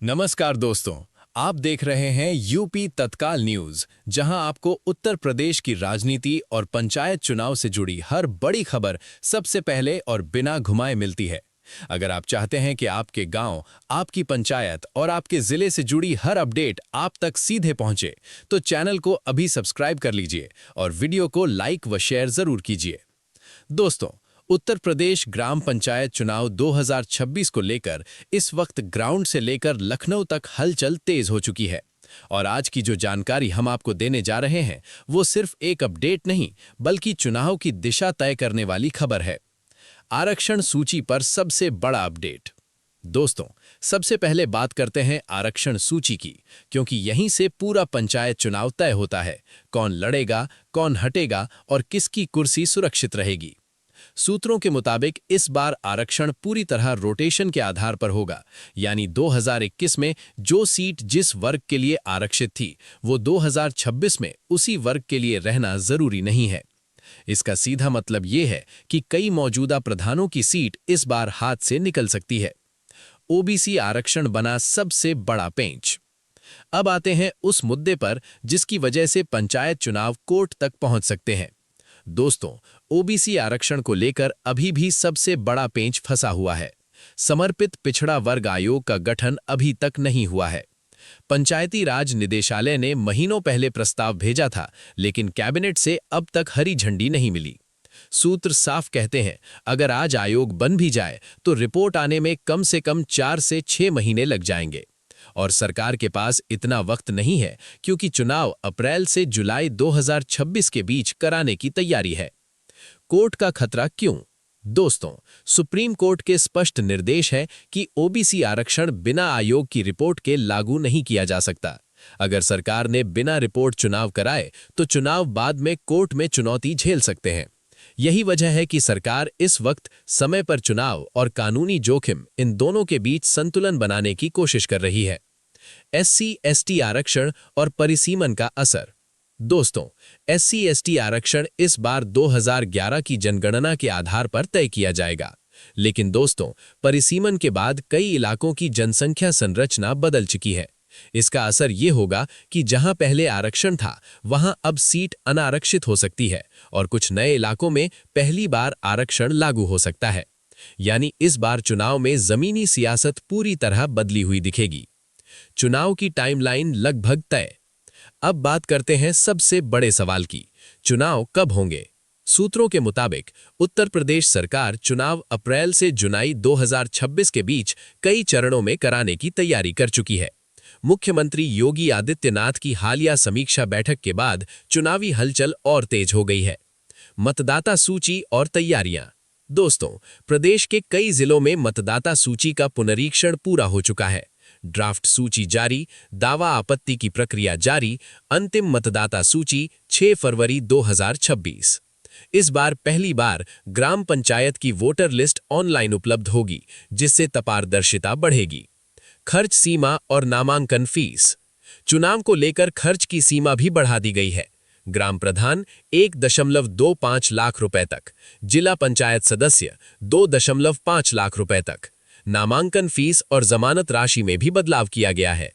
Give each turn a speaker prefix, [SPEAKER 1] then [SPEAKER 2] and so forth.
[SPEAKER 1] नमस्कार दोस्तों, आप देख रहे हैं यूपी तत्काल न्यूज, जहां आपको उत्तर प्रदेश की राजनीति और पंचायत चुनाव से जुड़ी हर बड़ी खबर सबसे पहले और बिना घुमाए मिलती है। अगर आप चाहते हैं कि आपके गांव, आपकी पंचायत और आपके जिले से जुड़ी हर अपडेट आप तक सीधे पहुंचे, तो चैनल को अभी सब्सक्राइब कर लीजिए और वीडियो को लाइक व शेयर जरूर कीजिए। दोस्तों, उत्तर प्रदेश ग्राम पंचायत चुनाव 2026 को लेकर इस वक्त ग्राउंड से लेकर लखनऊ तक हलचल तेज हो चुकी है। और आज की जो जानकारी हम आपको देने जा रहे हैं, वो सिर्फ एक अपडेट नहीं, बल्कि चुनाव की दिशा तय करने वाली खबर है। आरक्षण सूची पर सबसे बड़ा अपडेट। दोस्तों, सबसे पहले बात करते हैं आरक्षण सूची की, क्योंकि यहीं से पूरा पंचायत चुनाव तय होता है। कौन लड़ेगा, कौन हटेगा और किसकी कुर्सी सुरक्षित रहेगी। सूत्रों के मुताबिक इस बार आरक्षण पूरी तरह रोटेशन के आधार पर होगा, यानी 2021 में जो सीट जिस वर्ग के लिए आरक्षित थी, वो 2026 में उसी वर्ग के लिए रहना जरूरी नहीं है। इसका सीधा मतलब ये है कि कई मौजूदा प्रधानों की सीट इस बार हाथ से निकल सकती है। ओबीसी आरक्षण बना सबसे बड़ा पेंच। अब आते हैं उस मुद्दे पर जिसकी वजह से पंचायत चुनाव कोर्ट तक पहुंच सकते हैं। दोस्तों, ओबीसी आरक्षण को लेकर अभी भी सबसे बड़ा पेंच फंसा हुआ है। समर्पित पिछड़ा वर्ग आयोग का गठन अभी तक नहीं हुआ है। पंचायती राज निदेशालय ने महीनों पहले प्रस्ताव भेजा था, लेकिन कैबिनेट से अब तक हरी झंडी नहीं मिली। सूत्र साफ कहते हैं, अगर आज आयोग बन भी जाए तो रिपोर्ट आने में कम से कम 4 से 6 महीने लग जाएंगे। और सरकार के पास इतना वक्त नहीं है, क्योंकि चुनाव अप्रैल से जुलाई 2026 के बीच कराने की तैयारी है। कोर्ट का खतरा क्यों? दोस्तों, सुप्रीम कोर्ट के स्पष्ट निर्देश है कि ओबीसी आरक्षण बिना आयोग की रिपोर्ट के लागू नहीं किया जा सकता। अगर सरकार ने बिना रिपोर्ट चुनाव कराए तो चुनाव बाद में कोर्ट में चुनौती झेल सकते हैं। यही वजह है कि सरकार इस वक्त समय पर चुनाव और कानूनी जोखिम, इन दोनों के बीच संतुलन बनाने की कोशिश कर रही है। SC/ST आरक्षण और परिसीमन का असर। दोस्तों, SC/ST आरक्षण इस बार 2011 की जनगणना के आधार पर तय किया जाएगा। लेकिन दोस्तों, परिसीमन के बाद कई इलाकों की जनसंख्या संरचना बदल चुकी है। इसका असर ये होगा कि जहां पहले आरक्षण था, वहां अब सीट अनारक्षित हो सकती है और कुछ नए इलाकों में पहली बार आरक्षण लागू हो सकता है। यानी इस बार चुनाव में जमीनी सियासत पूरी तरह बदली हुई दिखेगी। चुनाव की टाइमलाइन लगभग तय। अब बात करते हैं सबसे बड़े सवाल की, चुनाव कब होंगे। सूत्रों के मुताबिक उत्तर प्रदेश सरकार चुनाव अप्रैल से जुलाई 2026 के बीच कई चरणों में कराने की तैयारी कर चुकी है। मुख्यमंत्री योगी आदित्यनाथ की हालिया समीक्षा बैठक के बाद चुनावी हलचल और तेज हो गई है। मतदाता सूची और तैयारियां। दोस्तों, प्रदेश के कई जिलों में मतदाता सूची का पुनरीक्षण पूरा हो चुका है। ड्राफ्ट सूची जारी, दावा आपत्ति की प्रक्रिया जारी, अंतिम मतदाता सूची 6 फरवरी 2026। इस बार पहली बार ग्राम पंचायत की वोटर लिस्ट ऑनलाइन उपलब्ध होगी, जिससे पारदर्शिता बढ़ेगी। खर्च सीमा और नामांकन फीस। चुनाव को लेकर खर्च की सीमा भी बढ़ा दी गई है। ग्राम प्रधान 1.25 लाख रुपए तक, जिला पंचायत सदस्य 2.5 लाख रुपए तक। नामांकन फीस और जमानत राशि में भी बदलाव किया गया है।